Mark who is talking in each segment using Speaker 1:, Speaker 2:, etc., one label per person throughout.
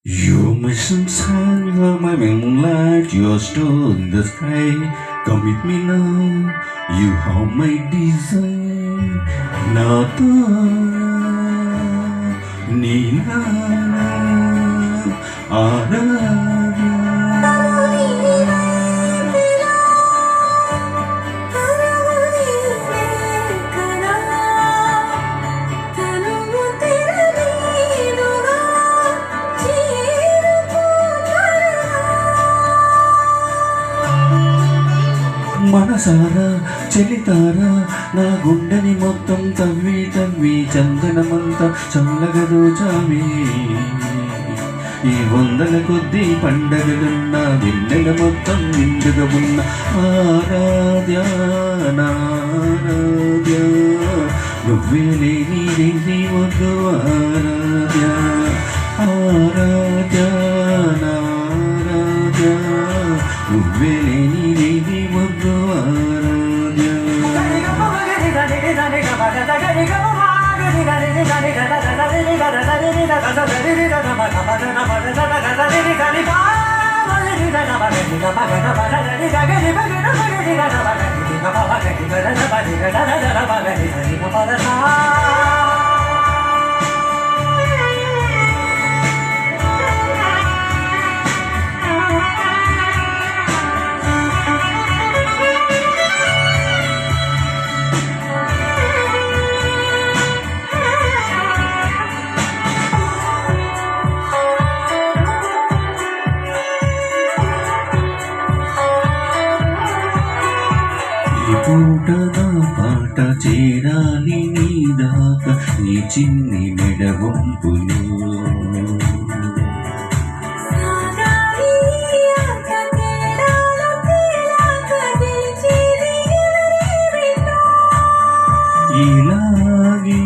Speaker 1: You're my sunshine, you're my moonlight, you're still in the sky. Come with me now, you have my desire. నాతో నీ నానా ఆరాధ్య మనసారా చెలితారా నా గుండెని మొత్తం తవ్వి తవ్వి చందనమంతా చల్లగా దోచావి. ఈ వందల కొద్ది పండగలున్న వెన్నెల మొత్తం నిండుగా ఉన్న ఆరాధ్య నారాధ్య నువ్వే లేనిదేది వద్దు ఆరాధ్య ఆరాధ్య నారాధ్య నువ్వే లేనిదేది వద్దు ఆరాధ్య. పూట నా పాట చేరాలి నీ దాకా నీ చిన్ని మెడ వంపులు ఇలాగే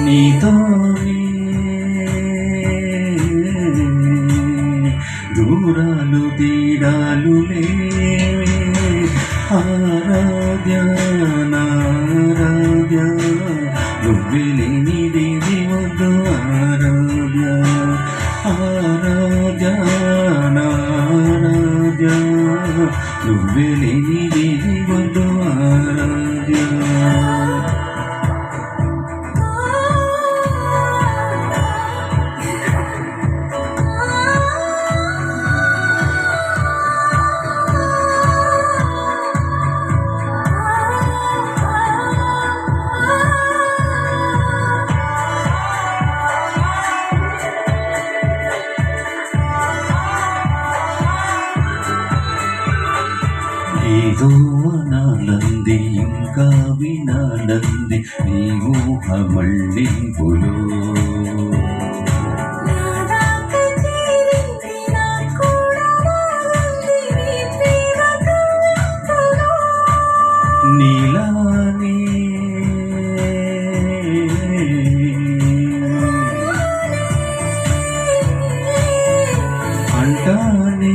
Speaker 1: నీతోనే దూరాలు తీరాలు లేవే ఆరాధ్య నారాధ్య నువ్వే లేనిదేది వద్దు ఆరాధ్య ఆరాధ్య నారాధ్య నువ్వే లేనిదేది వద్దు ఆరాధ్య. ఏదో అనాలంది ఇంకా వినాలంది నీ ఊహ మళ్ళింపులో నీలానే అంటానే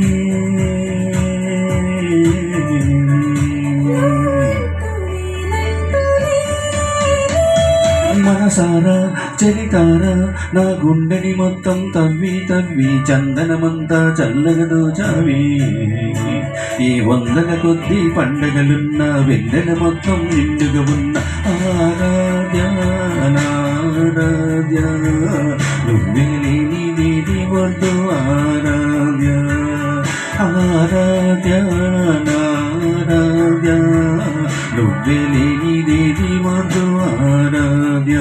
Speaker 1: మనసారా చలితారా నా గుండెని మొత్తం తవ్వి తవ్వి చందనమంతా చల్లగా దోచావి. ఈ వందల కొద్ది పండగలున్న వెన్నెల మొత్తం నిండుగా ఉన్న ఆరాధ్య నారాధ్య నువ్వే లేనిదేది వద్దు ఆరాధ్య ఆరాధ్య నారాధ్య నువ్వే లేనిదేది వద్దు ఆరాధ్య.